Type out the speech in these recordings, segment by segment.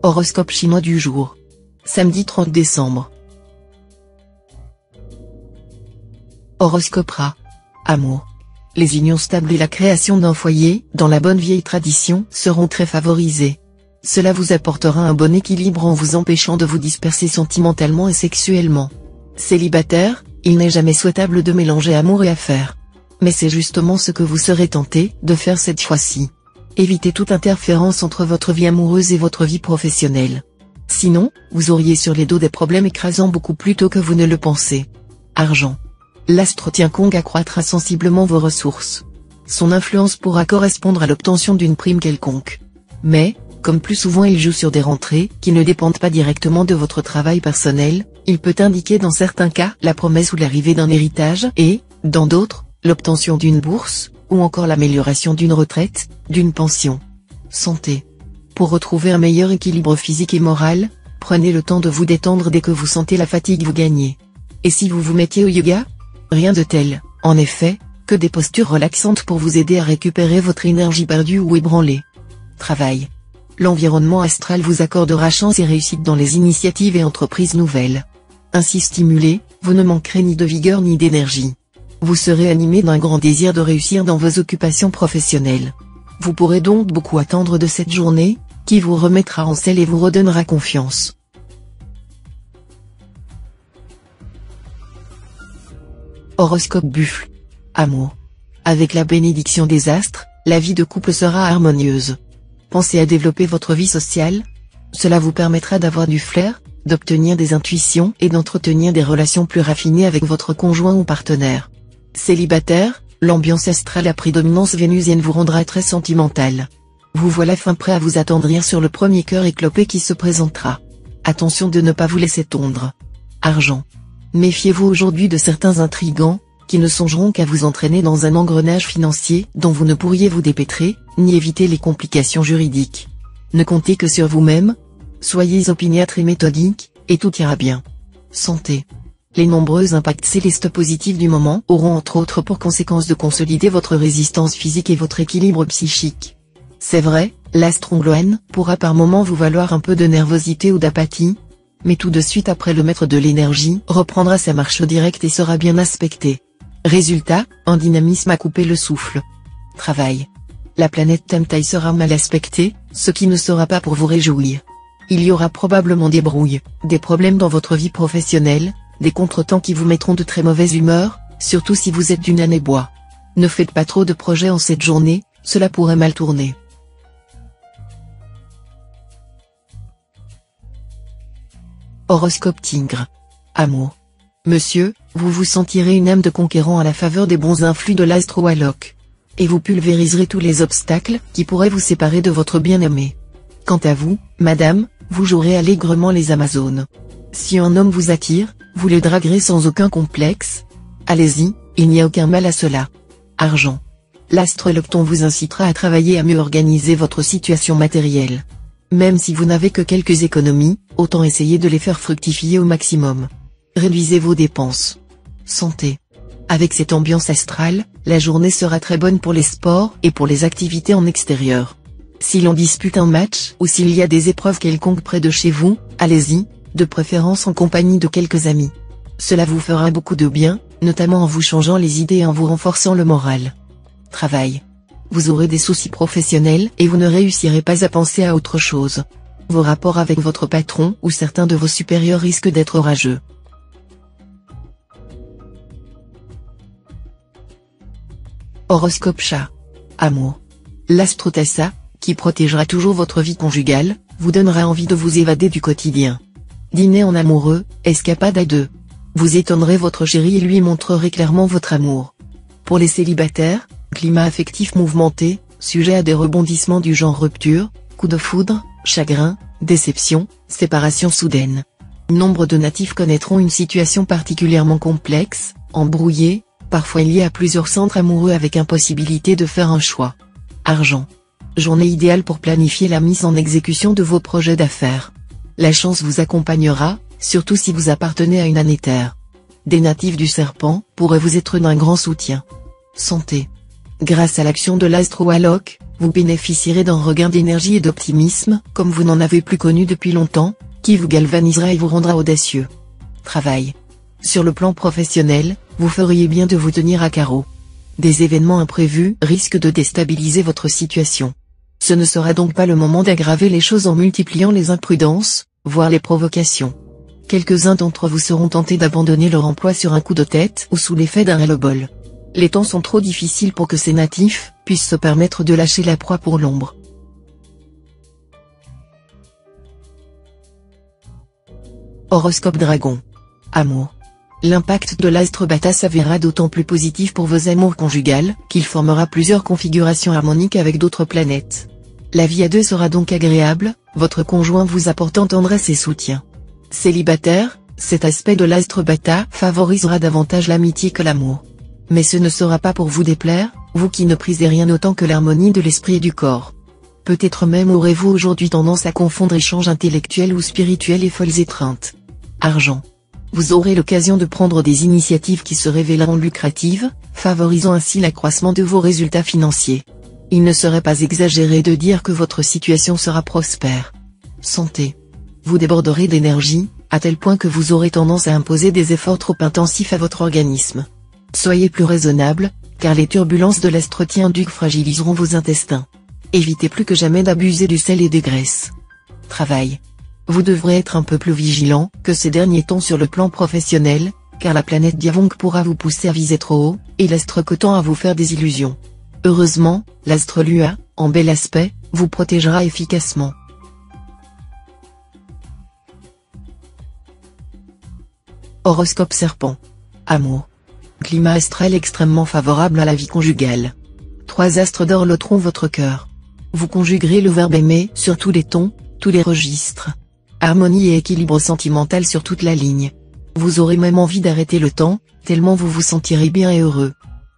Horoscope chinois du jour. Samedi 30 décembre. Horoscope Ra. Amour. Les unions stables et la création d'un foyer, dans la bonne vieille tradition, seront très favorisées. Cela vous apportera un bon équilibre en vous empêchant de vous disperser sentimentalement et sexuellement. Célibataire, il n'est jamais souhaitable de mélanger amour et affaires. Mais c'est justement ce que vous serez tenté de faire cette fois-ci. Évitez toute interférence entre votre vie amoureuse et votre vie professionnelle. Sinon, vous auriez sur les dos des problèmes écrasants beaucoup plus tôt que vous ne le pensez. Argent. L'astre Tiankong accroîtra sensiblement vos ressources. Son influence pourra correspondre à l'obtention d'une prime quelconque. Mais, comme plus souvent il joue sur des rentrées qui ne dépendent pas directement de votre travail personnel, il peut indiquer dans certains cas la promesse ou l'arrivée d'un héritage et, dans d'autres, l'obtention d'une bourse, ou encore l'amélioration d'une retraite, d'une pension. Santé. Pour retrouver un meilleur équilibre physique et moral, prenez le temps de vous détendre dès que vous sentez la fatigue vous gagner. Et si vous vous mettiez au yoga? Rien de tel, en effet, que des postures relaxantes pour vous aider à récupérer votre énergie perdue ou ébranlée. Travail. L'environnement astral vous accordera chance et réussite dans les initiatives et entreprises nouvelles. Ainsi stimulé, vous ne manquerez ni de vigueur ni d'énergie. Vous serez animé d'un grand désir de réussir dans vos occupations professionnelles. Vous pourrez donc beaucoup attendre de cette journée, qui vous remettra en selle et vous redonnera confiance. Horoscope Buffle. Amour. Avec la bénédiction des astres, la vie de couple sera harmonieuse. Pensez à développer votre vie sociale. Cela vous permettra d'avoir du flair, d'obtenir des intuitions et d'entretenir des relations plus raffinées avec votre conjoint ou partenaire. Célibataire, l'ambiance astrale à prédominance vénusienne vous rendra très sentimental. Vous voilà fin prêt à vous attendrir sur le premier cœur éclopé qui se présentera. Attention de ne pas vous laisser tondre. Argent. Méfiez-vous aujourd'hui de certains intrigants, qui ne songeront qu'à vous entraîner dans un engrenage financier dont vous ne pourriez vous dépêtrer, ni éviter les complications juridiques. Ne comptez que sur vous-même. Soyez opiniâtre et méthodique, et tout ira bien. Santé. Les nombreux impacts célestes positifs du moment auront entre autres pour conséquence de consolider votre résistance physique et votre équilibre psychique. C'est vrai, l'astre Ongloan pourra par moments vous valoir un peu de nervosité ou d'apathie, mais tout de suite après le maître de l'énergie reprendra sa marche directe et sera bien aspecté. Résultat, un dynamisme à couper le souffle. Travail. La planète Tamtai sera mal aspectée, ce qui ne sera pas pour vous réjouir. Il y aura probablement des brouilles, des problèmes dans votre vie professionnelle, des contretemps qui vous mettront de très mauvaise humeur, surtout si vous êtes d'une année bois. Ne faites pas trop de projets en cette journée, cela pourrait mal tourner. Horoscope Tigre. Amour. Monsieur, vous vous sentirez une âme de conquérant à la faveur des bons influx de l'astre Wallock. Et vous pulvériserez tous les obstacles qui pourraient vous séparer de votre bien-aimé. Quant à vous, madame, vous jouerez allègrement les Amazones. Si un homme vous attire, vous le draguerez sans aucun complexe. Allez-y, il n'y a aucun mal à cela. Argent. L'astre Lepton vous incitera à travailler à mieux organiser votre situation matérielle. Même si vous n'avez que quelques économies, autant essayer de les faire fructifier au maximum. Réduisez vos dépenses. Santé. Avec cette ambiance astrale, la journée sera très bonne pour les sports et pour les activités en extérieur. Si l'on dispute un match ou s'il y a des épreuves quelconques près de chez vous, allez-y, de préférence en compagnie de quelques amis. Cela vous fera beaucoup de bien, notamment en vous changeant les idées et en vous renforçant le moral. Travail. Vous aurez des soucis professionnels et vous ne réussirez pas à penser à autre chose. Vos rapports avec votre patron ou certains de vos supérieurs risquent d'être orageux. Horoscope Chat. Amour. L'astre Tassa, qui protégera toujours votre vie conjugale, vous donnera envie de vous évader du quotidien. Dîner en amoureux, escapade à deux. Vous étonnerez votre chéri et lui montrerez clairement votre amour. Pour les célibataires, climat affectif mouvementé, sujet à des rebondissements du genre rupture, coup de foudre, chagrin, déception, séparation soudaine. Nombre de natifs connaîtront une situation particulièrement complexe, embrouillée, parfois liée à plusieurs centres amoureux avec impossibilité de faire un choix. Argent. Journée idéale pour planifier la mise en exécution de vos projets d'affaires. La chance vous accompagnera, surtout si vous appartenez à une année terre. Des natifs du serpent pourraient vous être d'un grand soutien. Santé. Grâce à l'action de l'astre Wallock, vous bénéficierez d'un regain d'énergie et d'optimisme, comme vous n'en avez plus connu depuis longtemps, qui vous galvanisera et vous rendra audacieux. Travail. Sur le plan professionnel, vous feriez bien de vous tenir à carreau. Des événements imprévus risquent de déstabiliser votre situation. Ce ne sera donc pas le moment d'aggraver les choses en multipliant les imprudences, voire les provocations. Quelques-uns d'entre vous seront tentés d'abandonner leur emploi sur un coup de tête ou sous l'effet d'un ras-le-bol. Les temps sont trop difficiles pour que ces natifs puissent se permettre de lâcher la proie pour l'ombre. Horoscope Dragon. Amour. L'impact de l'astre Bata s'avérera d'autant plus positif pour vos amours conjugales, qu'il formera plusieurs configurations harmoniques avec d'autres planètes. La vie à deux sera donc agréable, votre conjoint vous apportant tendresse et soutien. Célibataire, cet aspect de l'astre Bata favorisera davantage l'amitié que l'amour. Mais ce ne sera pas pour vous déplaire, vous qui ne prisez rien autant que l'harmonie de l'esprit et du corps. Peut-être même aurez-vous aujourd'hui tendance à confondre échanges intellectuels ou spirituels et folles étreintes. Argent. Vous aurez l'occasion de prendre des initiatives qui se révéleront lucratives, favorisant ainsi l'accroissement de vos résultats financiers. Il ne serait pas exagéré de dire que votre situation sera prospère. Santé. Vous déborderez d'énergie, à tel point que vous aurez tendance à imposer des efforts trop intensifs à votre organisme. Soyez plus raisonnable, car les turbulences de l'astre-duc fragiliseront vos intestins. Évitez plus que jamais d'abuser du sel et des graisses. Travail. Vous devrez être un peu plus vigilant que ces derniers temps sur le plan professionnel, car la planète Diavong pourra vous pousser à viser trop haut, et l'astre Coton à vous faire des illusions. Heureusement, l'astre Lua, en bel aspect, vous protégera efficacement. Horoscope Serpent. Amour. Climat astral extrêmement favorable à la vie conjugale. 3 astres d'or lotteront votre cœur. Vous conjuguerez le verbe aimer sur tous les tons, tous les registres. Harmonie et équilibre sentimental sur toute la ligne. Vous aurez même envie d'arrêter le temps, tellement vous vous sentirez bien et heureux.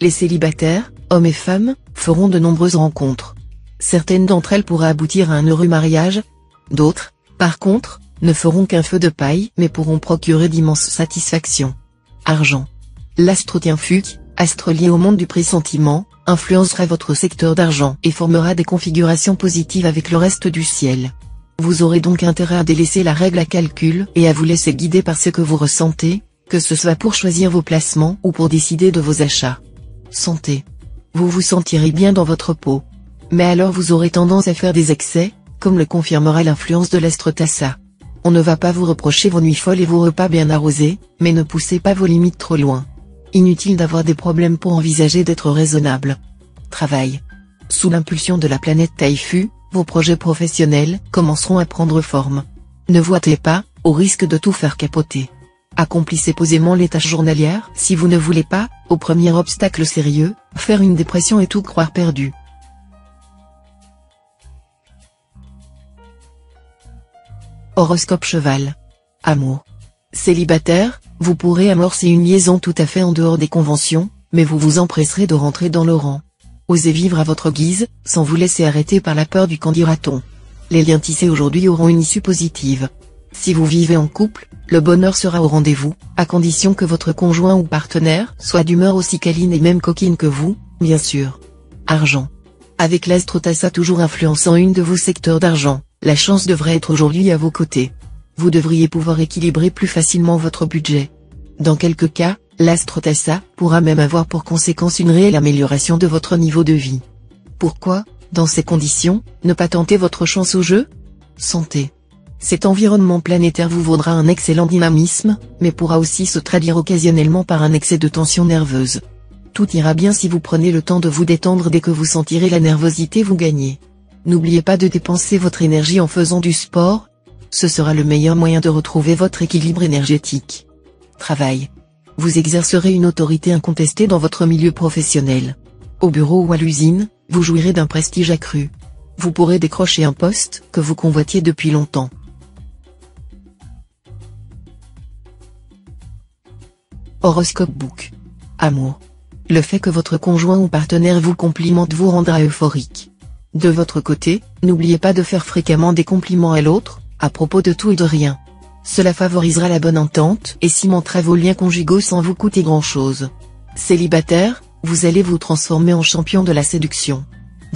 Les célibataires, hommes et femmes, feront de nombreuses rencontres. Certaines d'entre elles pourraient aboutir à un heureux mariage. D'autres, par contre, ne feront qu'un feu de paille mais pourront procurer d'immenses satisfactions. Argent. L'astre Tienfuc, astre lié au monde du pressentiment, influencera votre secteur d'argent et formera des configurations positives avec le reste du ciel. Vous aurez donc intérêt à délaisser la règle à calcul et à vous laisser guider par ce que vous ressentez, que ce soit pour choisir vos placements ou pour décider de vos achats. Santé. Vous vous sentirez bien dans votre peau. Mais alors vous aurez tendance à faire des excès, comme le confirmera l'influence de l'astre Tassa. On ne va pas vous reprocher vos nuits folles et vos repas bien arrosés, mais ne poussez pas vos limites trop loin. Inutile d'avoir des problèmes pour envisager d'être raisonnable. Travail. Sous l'impulsion de la planète Taifu, vos projets professionnels commenceront à prendre forme. Ne boitez pas, au risque de tout faire capoter. Accomplissez posément les tâches journalières si vous ne voulez pas, au premier obstacle sérieux, faire une dépression et tout croire perdu. Horoscope Cheval. Amour. Célibataire, vous pourrez amorcer une liaison tout à fait en dehors des conventions, mais vous vous empresserez de rentrer dans le rang. Osez vivre à votre guise, sans vous laisser arrêter par la peur du qu'en dira-t-on. Les liens tissés aujourd'hui auront une issue positive. Si vous vivez en couple, le bonheur sera au rendez-vous, à condition que votre conjoint ou partenaire soit d'humeur aussi câline et même coquine que vous, bien sûr. Argent. Avec l'astre Tassa toujours influençant une de vos secteurs d'argent, la chance devrait être aujourd'hui à vos côtés. Vous devriez pouvoir équilibrer plus facilement votre budget. Dans quelques cas, l'astre Tassa pourra même avoir pour conséquence une réelle amélioration de votre niveau de vie. Pourquoi, dans ces conditions, ne pas tenter votre chance au jeu? Santé. Cet environnement planétaire vous vaudra un excellent dynamisme, mais pourra aussi se traduire occasionnellement par un excès de tension nerveuse. Tout ira bien si vous prenez le temps de vous détendre dès que vous sentirez la nervosité vous gagner. N'oubliez pas de dépenser votre énergie en faisant du sport, ce sera le meilleur moyen de retrouver votre équilibre énergétique. Travail. Vous exercerez une autorité incontestée dans votre milieu professionnel. Au bureau ou à l'usine, vous jouirez d'un prestige accru. Vous pourrez décrocher un poste que vous convoitiez depuis longtemps. Horoscope Book. Amour. Le fait que votre conjoint ou partenaire vous complimente vous rendra euphorique. De votre côté, n'oubliez pas de faire fréquemment des compliments à l'autre, à propos de tout et de rien. Cela favorisera la bonne entente et cimentera vos liens conjugaux sans vous coûter grand-chose. Célibataire, vous allez vous transformer en champion de la séduction.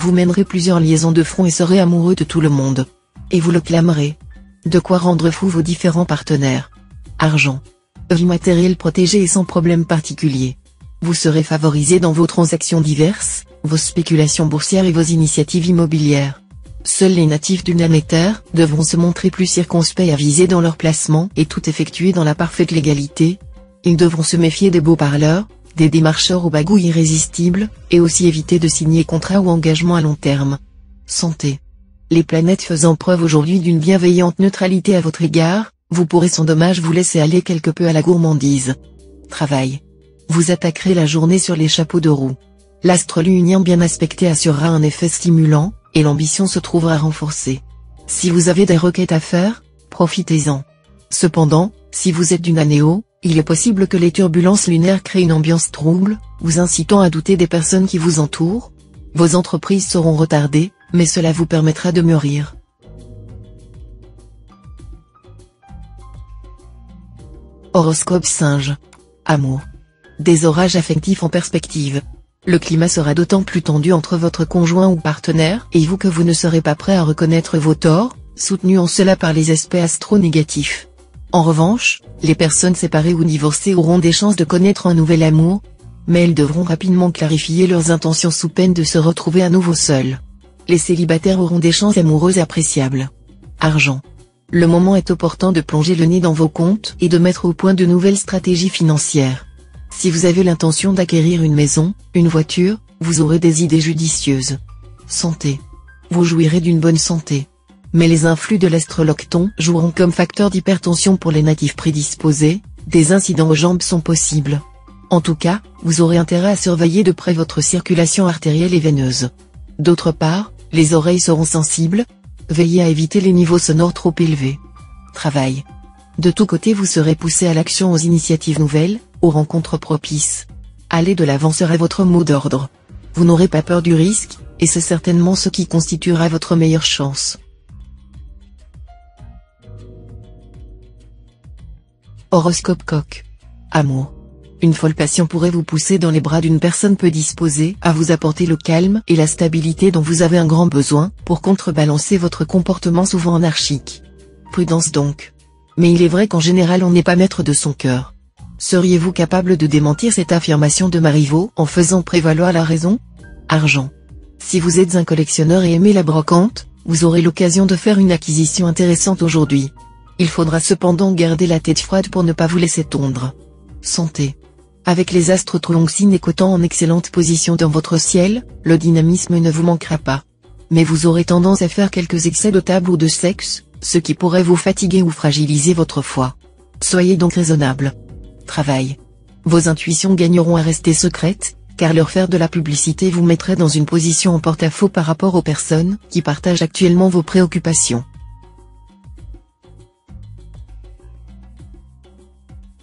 Vous mènerez plusieurs liaisons de front et serez amoureux de tout le monde. Et vous le clamerez. De quoi rendre fou vos différents partenaires. Argent. Vie matérielle protégée et sans problème particulier. Vous serez favorisé dans vos transactions diverses, vos spéculations boursières et vos initiatives immobilières. Seuls les natifs du Nanéter devront se montrer plus circonspects et avisés dans leurs placements et tout effectuer dans la parfaite légalité. Ils devront se méfier des beaux parleurs, des démarcheurs aux bagouilles irrésistibles, et aussi éviter de signer contrats ou engagements à long terme. Santé. Les planètes faisant preuve aujourd'hui d'une bienveillante neutralité à votre égard, vous pourrez sans dommage vous laisser aller quelque peu à la gourmandise. Travail. Vous attaquerez la journée sur les chapeaux de roue. L'astre lunien bien aspecté assurera un effet stimulant, et l'ambition se trouvera renforcée. Si vous avez des requêtes à faire, profitez-en. Cependant, si vous êtes d'une année haut, il est possible que les turbulences lunaires créent une ambiance trouble, vous incitant à douter des personnes qui vous entourent. Vos entreprises seront retardées, mais cela vous permettra de mûrir. Horoscope Singe. Amour. Des orages affectifs en perspective. Le climat sera d'autant plus tendu entre votre conjoint ou partenaire et vous que vous ne serez pas prêt à reconnaître vos torts, soutenus en cela par les aspects astro-négatifs. En revanche, les personnes séparées ou divorcées auront des chances de connaître un nouvel amour, mais elles devront rapidement clarifier leurs intentions sous peine de se retrouver à nouveau seules. Les célibataires auront des chances amoureuses appréciables. Argent. Le moment est opportun de plonger le nez dans vos comptes et de mettre au point de nouvelles stratégies financières. Si vous avez l'intention d'acquérir une maison, une voiture, vous aurez des idées judicieuses. Santé. Vous jouirez d'une bonne santé. Mais les influx de l'astrolocton joueront comme facteur d'hypertension pour les natifs prédisposés, des incidents aux jambes sont possibles. En tout cas, vous aurez intérêt à surveiller de près votre circulation artérielle et veineuse. D'autre part, les oreilles seront sensibles. Veillez à éviter les niveaux sonores trop élevés. Travail. De tous côtés vous serez poussé à l'action, aux initiatives nouvelles, aux rencontres propices. Aller de l'avant sera votre mot d'ordre. Vous n'aurez pas peur du risque, et c'est certainement ce qui constituera votre meilleure chance. Horoscope Coq. Amour. Une folle passion pourrait vous pousser dans les bras d'une personne peu disposée à vous apporter le calme et la stabilité dont vous avez un grand besoin pour contrebalancer votre comportement souvent anarchique. Prudence donc. Mais il est vrai qu'en général on n'est pas maître de son cœur. Seriez-vous capable de démentir cette affirmation de Marivaux en faisant prévaloir la raison? Argent. Si vous êtes un collectionneur et aimez la brocante, vous aurez l'occasion de faire une acquisition intéressante aujourd'hui. Il faudra cependant garder la tête froide pour ne pas vous laisser tondre. Santé. Avec les astres Tronxine et Coton en excellente position dans votre ciel, le dynamisme ne vous manquera pas. Mais vous aurez tendance à faire quelques excès de table ou de sexe, ce qui pourrait vous fatiguer ou fragiliser votre foi. Soyez donc raisonnable. Travail. Vos intuitions gagneront à rester secrètes, car leur faire de la publicité vous mettrait dans une position en porte-à-faux par rapport aux personnes qui partagent actuellement vos préoccupations.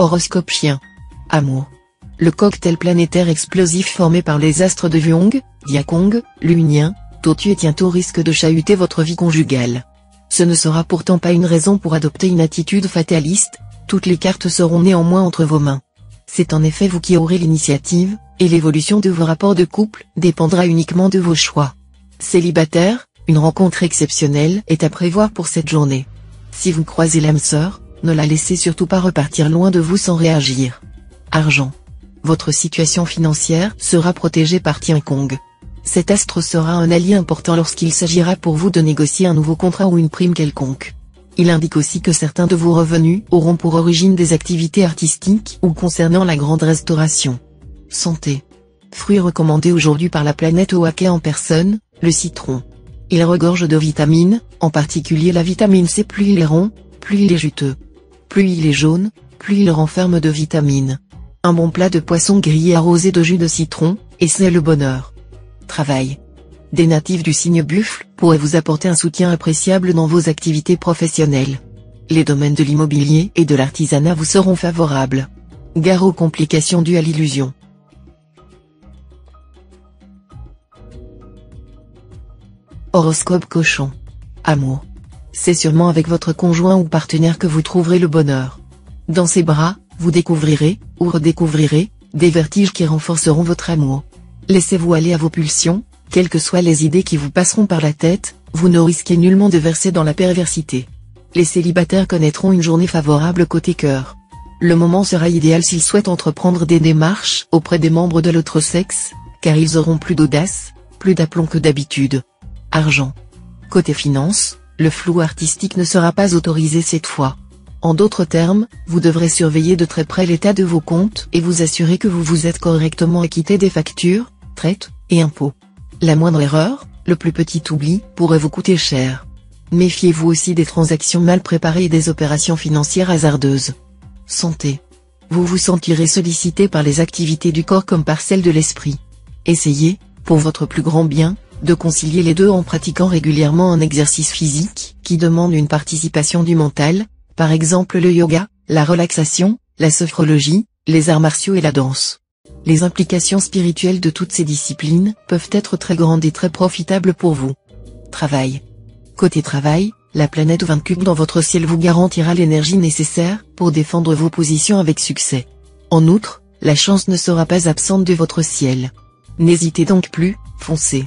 Horoscope Chien. Amour. Le cocktail planétaire explosif formé par les astres de Vuong, Diakong, Lunien, Totu et Tiento risque de chahuter votre vie conjugale. Ce ne sera pourtant pas une raison pour adopter une attitude fataliste, toutes les cartes seront néanmoins entre vos mains. C'est en effet vous qui aurez l'initiative, et l'évolution de vos rapports de couple dépendra uniquement de vos choix. Célibataire, une rencontre exceptionnelle est à prévoir pour cette journée. Si vous croisez l'âme sœur, ne la laissez surtout pas repartir loin de vous sans réagir. Argent. Votre situation financière sera protégée par Tiankong. Cet astre sera un allié important lorsqu'il s'agira pour vous de négocier un nouveau contrat ou une prime quelconque. Il indique aussi que certains de vos revenus auront pour origine des activités artistiques ou concernant la grande restauration. Santé. Fruit recommandé aujourd'hui par la planète Oake en personne, le citron. Il regorge de vitamines, en particulier la vitamine C. Plus il est rond, plus il est juteux. Plus il est jaune, plus il renferme de vitamines. Un bon plat de poisson grillé arrosé de jus de citron, et c'est le bonheur. Travail. Des natifs du signe buffle pourraient vous apporter un soutien appréciable dans vos activités professionnelles. Les domaines de l'immobilier et de l'artisanat vous seront favorables. Gare aux complications dues à l'illusion. Horoscope Cochon. Amour. C'est sûrement avec votre conjoint ou partenaire que vous trouverez le bonheur. Dans ses bras, vous découvrirez, ou redécouvrirez, des vertiges qui renforceront votre amour. Laissez-vous aller à vos pulsions, Quelles que soient les idées qui vous passeront par la tête, vous ne risquez nullement de verser dans la perversité. Les célibataires connaîtront une journée favorable côté cœur. Le moment sera idéal s'ils souhaitent entreprendre des démarches auprès des membres de l'autre sexe, car ils auront plus d'audace, plus d'aplomb que d'habitude. Argent. Côté finance, le flou artistique ne sera pas autorisé cette fois. En d'autres termes, vous devrez surveiller de très près l'état de vos comptes et vous assurer que vous vous êtes correctement acquitté des factures, traites et impôts. La moindre erreur, le plus petit oubli, pourrait vous coûter cher. Méfiez-vous aussi des transactions mal préparées et des opérations financières hasardeuses. Santé. Vous vous sentirez sollicité par les activités du corps comme par celles de l'esprit. Essayez, pour votre plus grand bien, de concilier les deux en pratiquant régulièrement un exercice physique qui demande une participation du mental, par exemple le yoga, la relaxation, la sophrologie, les arts martiaux et la danse. Les implications spirituelles de toutes ces disciplines peuvent être très grandes et très profitables pour vous. Travail. Côté travail, la planète 20 cubes dans votre ciel vous garantira l'énergie nécessaire pour défendre vos positions avec succès. En outre, la chance ne sera pas absente de votre ciel. N'hésitez donc plus, foncez.